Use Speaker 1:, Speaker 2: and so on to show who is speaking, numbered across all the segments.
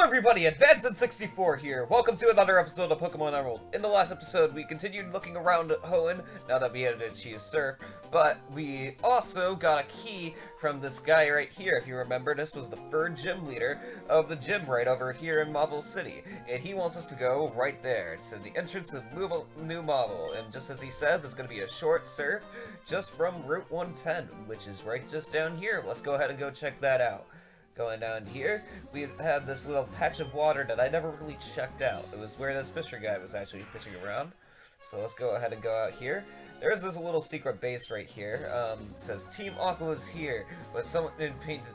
Speaker 1: Hello everybody, Advanced64 here. Welcome to another episode of Pokemon Emerald. In the last episode, we continued looking around at Hoenn, now that we had achieved Surf, but we also got a key from this guy right here. If you remember, this was the third gym leader of the gym right over here in Mauville City, and he wants us to go right there, to the entrance of New Mauville, and just as he says, it's going to be a short Surf just from Route 110, which is right just down here. Let's go ahead and go check that out. Going down here, we have this little patch of water that I never really checked out. It was where this fisher guy was actually fishing around. So let's go ahead and go out here. There's this little secret base right here. It says Team Aqua is here, but someone painted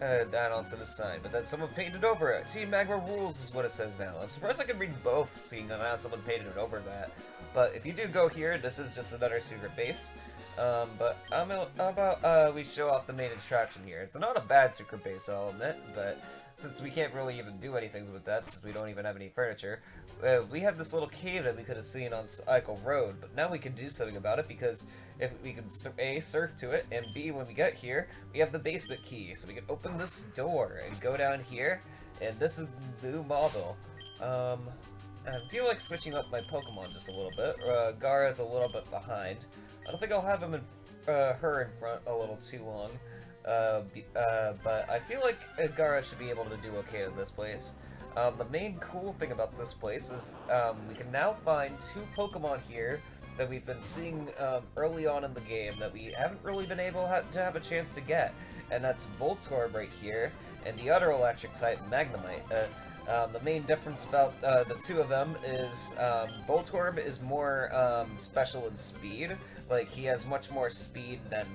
Speaker 1: that onto the sign. But then someone painted over it. Team Magma rules is what it says now. I'm surprised I can read both, seeing that now someone painted it over that. But if you do go here, this is just another secret base. But how about we show off the main attraction here. It's not a bad secret base, I'll admit, but since we can't really even do anything with that, since we don't even have any furniture, we have this little cave that we could have seen on Cycle Road, but now we can do something about it because if we can A, surf to it, and B, when we get here, we have the basement key, so we can open this door and go down here, and this is New Mauville. I feel like switching up my Pokemon just a little bit. Gara's a little bit behind. I don't think I'll have him in, her in front a little too long. But I feel like Gara should be able to do okay in this place. The main cool thing about this place is we can now find two Pokemon here that we've been seeing early on in the game that we haven't really been able to have a chance to get. And that's Voltorb right here, and the other electric type, Magnemite. The main difference about the two of them is Voltorb is more special in speed. Like, he has much more speed than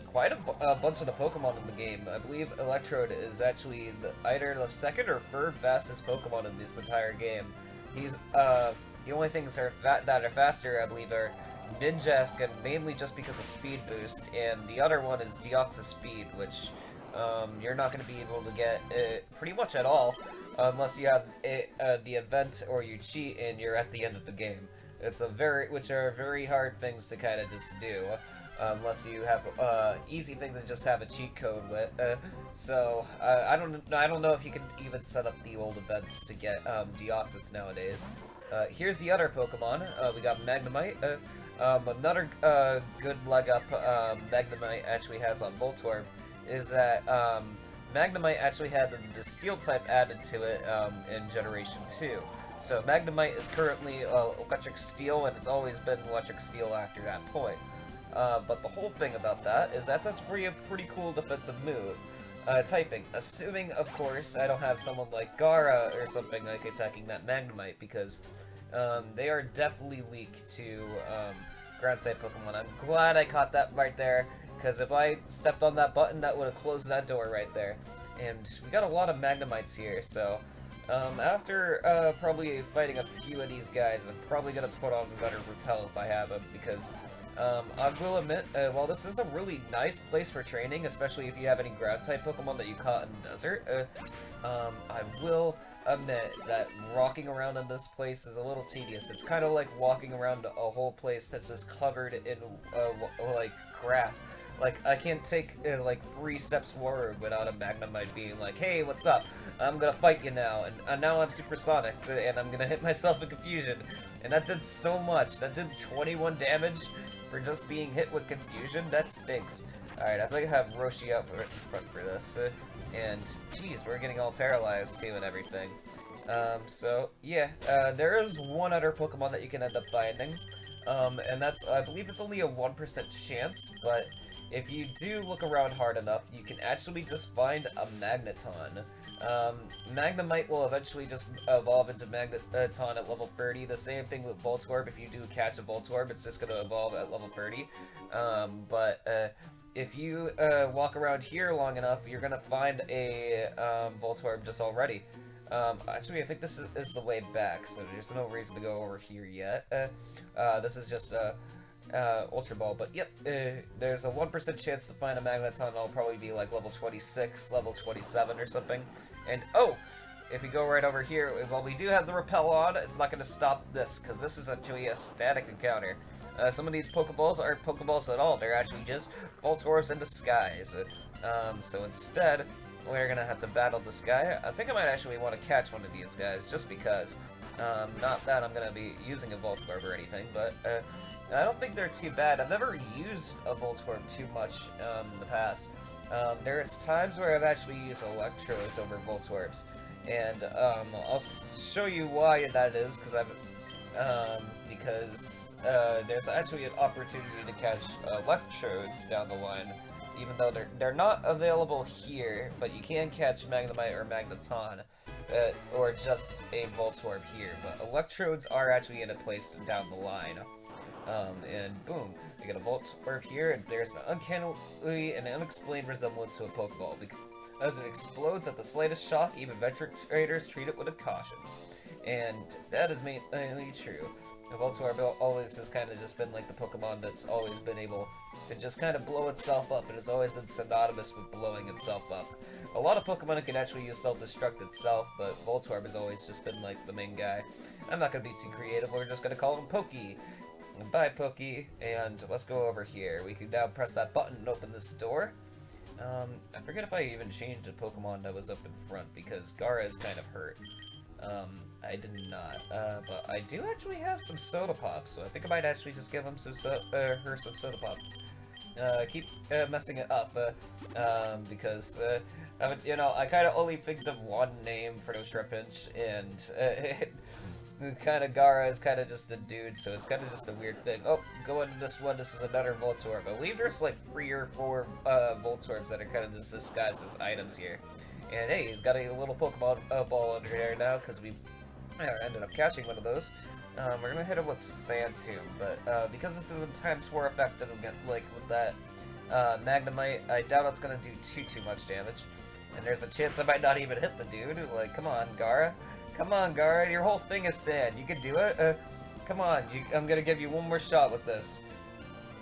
Speaker 1: quite a bunch of the Pokemon in the game. I believe Electrode is actually either the second or third fastest Pokemon in this entire game. He's the only things that are faster, I believe, are Ninjask, and mainly just because of speed boost, and the other one is Deoxys Speed, which you're not going to be able to get pretty much at all unless you have the event or you cheat and you're at the end of the game. Which are very hard things to kind of just do, unless you have easy things to just have a cheat code with. So I don't know if you can even set up the old events to get Deoxys nowadays. Here's the other Pokemon. We got Magnemite. Another good leg up Magnemite actually has on Voltorb is that Magnemite actually had the Steel type added to it in Generation 2. So Magnemite is currently Electric Steel, and it's always been Electric Steel after that point. But the whole thing about that is that's a pretty cool defensive move. Typing. Assuming, of course, I don't have someone like Gara or something like attacking that Magnemite, because they are definitely weak to ground-type Pokemon. I'm glad I caught that right there, because if I stepped on that button, that would have closed that door right there. And we got a lot of Magnemites here, so after probably fighting a few of these guys, I'm probably going to put on another Repel if I have them, because I will admit, while this is a really nice place for training, especially if you have any ground-type Pokemon that you caught in the desert, I will admit that walking around in this place is a little tedious. It's kind of like walking around a whole place that's just covered in, like, grass. Like, I can't take, like, 3 steps forward without a Magnemite being like, hey, what's up? I'm gonna fight you now, and now I'm supersonic, and I'm gonna hit myself in confusion. And that did so much. That did 21 damage for just being hit with confusion. That stinks. Alright, I think I have Roshi out in front for this. And, geez, we're getting all paralyzed, too, and everything. So, yeah, there is one other Pokemon that you can end up finding. And that's, I believe it's only a 1% chance, but if you do look around hard enough, you can actually just find a Magneton. Magnemite will eventually just evolve into Magneton at level 30. The same thing with Voltorb. If you do catch a Voltorb, it's just going to evolve at level 30. If you walk around here long enough, you're going to find a Voltorb just already. Actually, I think this is the way back, so there's no reason to go over here yet. This is just Ultra Ball, but yep, there's a 1% chance to find a Magneton. It'll probably be like level 26, level 27 or something. And oh, if we go right over here, while we do have the Repel on, it's not going to stop this, because this is actually a static encounter. Some of these Pokeballs aren't Pokeballs at all, they're actually just Voltorbs in disguise. So instead, we're gonna have to battle this guy. I think I might actually want to catch one of these guys, just because. Not that I'm gonna be using a Voltorb or anything, but I don't think they're too bad. I've never used a Voltorb too much in the past. There's times where I've actually used Electrodes over Voltorbs, and I'll show you why that is, because there's actually an opportunity to catch Electrodes down the line, even though they're not available here, but you can catch Magnemite or Magneton, or just a Voltorb here, but Electrodes are actually in a place down the line. And boom, we get a Voltorb here, and there's an uncannily and unexplained resemblance to a Pokeball. As it explodes at the slightest shock, even veteran traders treat it with a caution. And that is mainly true. The Voltorb always has kind of just been like the Pokemon that's always been able to just kind of blow itself up, and has always been synonymous with blowing itself up. A lot of Pokemon can actually use self-destruct itself, but Voltorb has always just been like the main guy. I'm not going to be too creative, we're just going to call him Pokey. Bye, Pokey, and let's go over here. We can now press that button and open this door. I forget if I even changed a Pokemon that was up in front, because Gara is kind of hurt. I did not, but I do actually have some Soda Pop, so I think I might actually just give him some her some Soda Pop. Keep messing it up, because, you know, I kind of only picked up one name for no Trapinch, and kind of Gara is kind of just a dude, so it's kind of just a weird thing. Oh, go into this one. This is another Voltorb. I believe there's like 3 or 4 Voltorbs that are kind of just disguised as items here. And hey, he's got a little Pokemon ball under there now, because we ended up catching one of those. We're gonna hit him with Sand Tomb, but because this is a times 4 effect, and like with that Magnemite, I doubt it's gonna do too much damage. And there's a chance I might not even hit the dude. Like, come on, Gara. Come on, Gara, your whole thing is sand. You can do it. Come on, I'm gonna give you one more shot with this.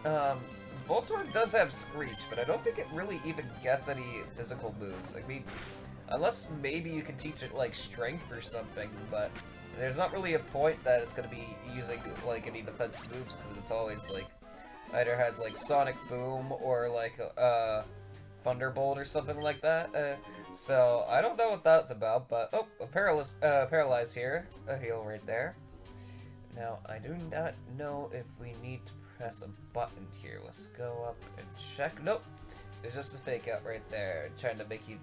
Speaker 1: Voltorb does have Screech, but I don't think it really even gets any physical moves. I mean, unless maybe you can teach it, like, Strength or something, but there's not really a point that it's gonna be using, like, any defense moves, because it's always, like, either has, like, Sonic Boom or, like, Thunderbolt or something like that. So, I don't know what that's about, but, oh, a Paralyze here, a heal right there. Now, I do not know if we need to press a button here. Let's go up and check. Nope, there's just a fake out right there, trying to make you,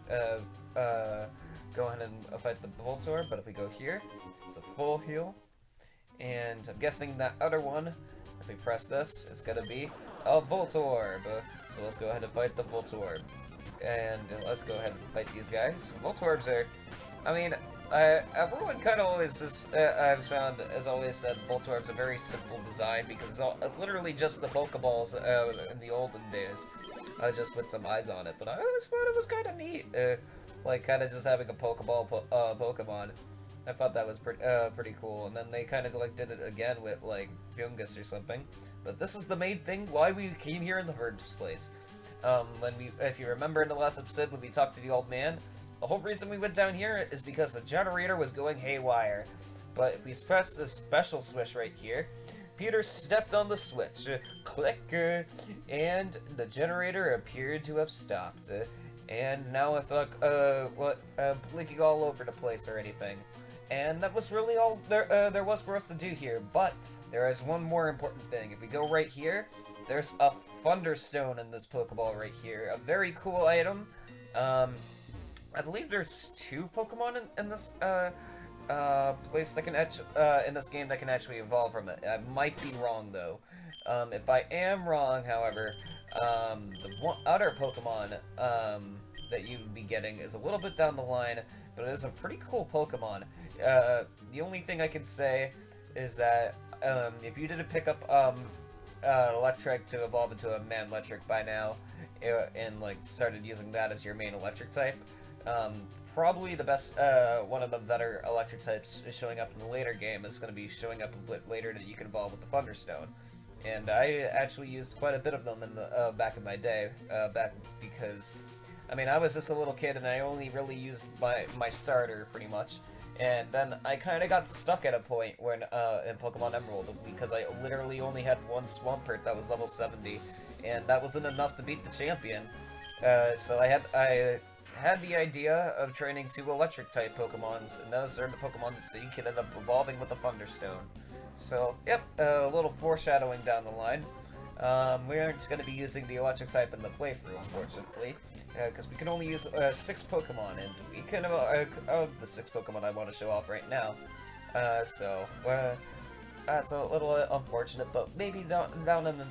Speaker 1: go ahead and fight the Voltorb, but if we go here, it's a full heal. And I'm guessing that other one, if we press this, it's gonna be a Voltorb. So let's go ahead and fight the Voltorb. And let's go ahead and fight these guys. Voltorbs are, I mean, everyone kind of always just, I've found, has always said Voltorb's a very simple design, because it's literally just the Pokeballs in the olden days, just with some eyes on it. But I always thought it was kind of neat, like kind of just having a Pokeball Pokemon. I thought that was pretty cool. And then they kind of like did it again with like Fungus or something. But this is the main thing why we came here in the first place. If you remember in the last episode when we talked to the old man, the whole reason we went down here is because the generator was going haywire. But if we press this special switch right here, Peter stepped on the switch, click, and the generator appeared to have stopped. And now it's like, blinking all over the place or anything. And that was really all there was for us to do here, but there is one more important thing. If we go right here, there's a Thunderstone in this Pokeball right here. A very cool item. I believe there's 2 Pokemon in this place that can in this game that can actually evolve from it. I might be wrong though. If I am wrong, however, the other Pokemon that you would be getting is a little bit down the line, but it is a pretty cool Pokemon. The only thing I can say is that if you didn't pick up Electric to evolve into a Man-Electric by now, and like started using that as your main electric type, probably the best one of the better electric types is showing up in the later game is going to be showing up a bit later that you can evolve with the Thunderstone. And I actually used quite a bit of them in the back in my day, because I mean I was just a little kid and I only really used my starter pretty much. And then I kind of got stuck at a point when in Pokemon Emerald, because I literally only had one Swampert that was level 70, and that wasn't enough to beat the champion. So I had the idea of training 2 electric-type Pokemons, and those are the Pokemon that you can end up evolving with a Thunderstone. So, yep, a little foreshadowing down the line. We aren't going to be using the electric type in the playthrough, unfortunately, because we can only use 6 Pokemon, and we can of the 6 Pokemon I want to show off right now. So that's a little unfortunate, but maybe down in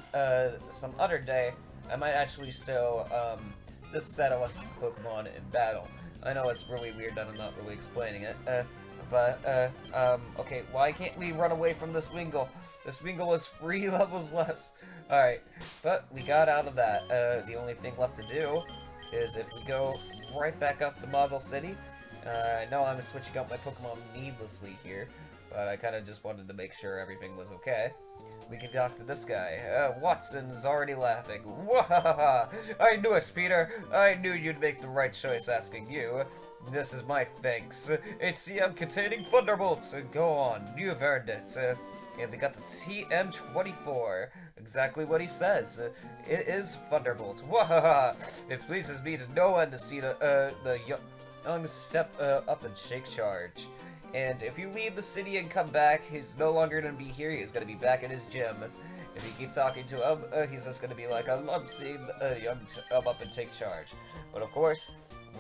Speaker 1: some other day, I might actually show this set of electric Pokemon in battle. I know it's really weird that I'm not really explaining it, okay, why can't we run away from this Wingull? This Wingull is 3 levels less. Alright, but we got out of that. The only thing left to do is if we go right back up to Mauville City. I know I'm switching out my Pokemon needlessly here, but I kind of just wanted to make sure everything was okay. We can talk to this guy. Watson's already laughing. Wahaha! I knew it, Peter! I knew you'd make the right choice asking you. This is my thanks. It's TM containing Thunderbolts. Go on, you've earned it. And we got the TM24. Exactly what he says. It is Thunderbolt. Wahaha! It pleases me to no end to see the young step up and shake charge. And if you leave the city and come back, he's no longer going to be here. He's going to be back in his gym. If you keep talking to him, he's just going to be like, I love seeing young up and take charge. But of course,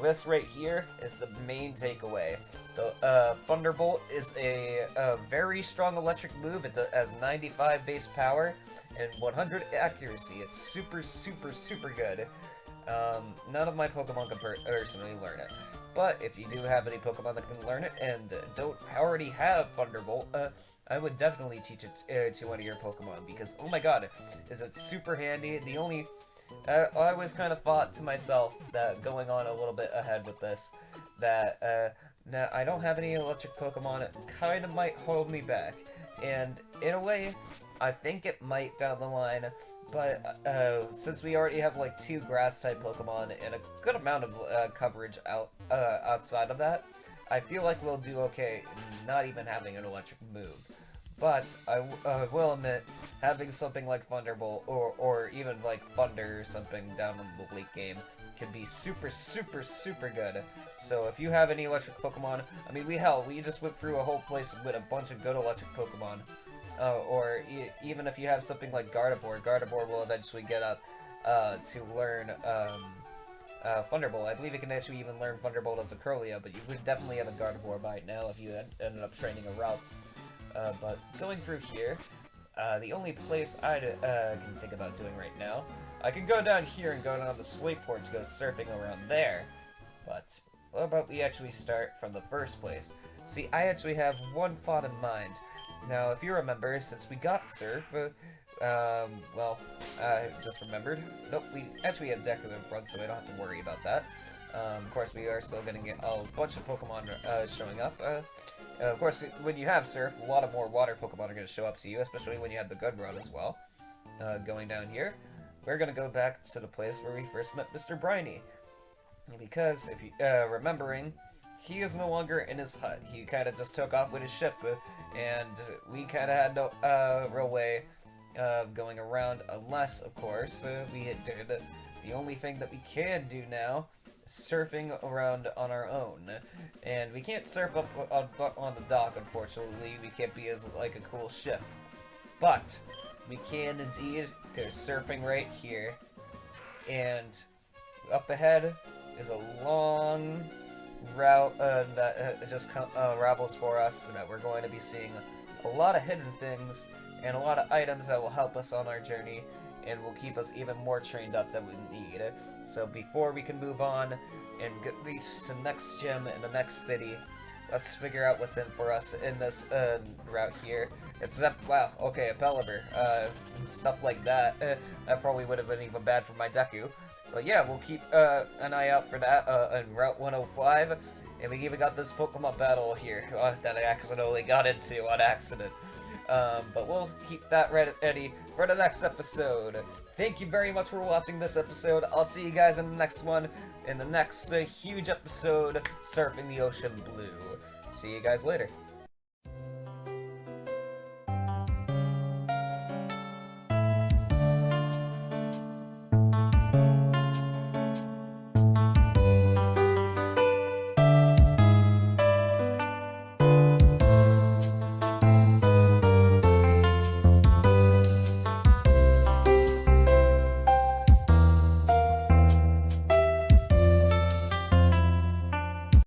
Speaker 1: this right here is the main takeaway. The Thunderbolt is a very strong electric move. It has 95 base power and 100 accuracy. It's super, super, super good. None of my Pokemon can personally learn it. But if you do have any Pokemon that can learn it and don't already have Thunderbolt, I would definitely teach it to one of your Pokemon because, oh my god, is it super handy. The only... I always kind of thought to myself that going on a little bit ahead with this, that now I don't have any electric Pokemon, it kind of might hold me back. And in a way, I think it might down the line, but since we already have like 2 grass-type Pokemon and a good amount of coverage outside of that, I feel like we'll do okay not even having an electric move. But I will admit, having something like Thunderbolt or even like Thunder or something down in the late game can be super, super, super good. So if you have any electric Pokemon, I mean, we just went through a whole place with a bunch of good electric Pokemon. Or even if you have something like Gardevoir will eventually get up to learn Thunderbolt. I believe it can actually even learn Thunderbolt as a Curlia, but you would definitely have a Gardevoir by now if you ended up training a Routes. But going through here, the only place I can think about doing right now, I can go down here and go down the Swayport to go surfing around there. But what about we actually start from the first place? See, I actually have one thought in mind. Now, if you remember, since we got Surf, just remembered. Nope, we actually have Deku in front, so I don't have to worry about that. Of course, we are still going to get a bunch of Pokemon showing up. Of course, when you have Surf, a lot of more water Pokemon are going to show up to you, especially when you have the Good Run as well. Going down here, we're going to go back to the place where we first met Mr. Briny. Because, if you remembering, he is no longer in his hut. He kind of just took off with his ship, and we kind of had no real way of going around, unless, of course, we did the only thing that we can do now, surfing around on our own. And we can't surf up on the dock, unfortunately. We can't be as like a cool ship. But we can indeed go surfing right here. And up ahead is a long route that just unravels for us, and that we're going to be seeing a lot of hidden things and a lot of items that will help us on our journey and will keep us even more trained up than we need. So before we can move on and reach the next gym in the next city, let's figure out what's in for us in this route here. Except, wow, okay, a Pelipper, stuff like that. That probably would have been even bad for my Deku. But yeah, we'll keep an eye out for that in Route 105. And we even got this Pokemon battle here that I accidentally got into on accident. But we'll keep that ready for the next episode. Thank you very much for watching this episode. I'll see you guys in the next one, in the next huge episode, Surfing the Ocean Blue. See you guys later.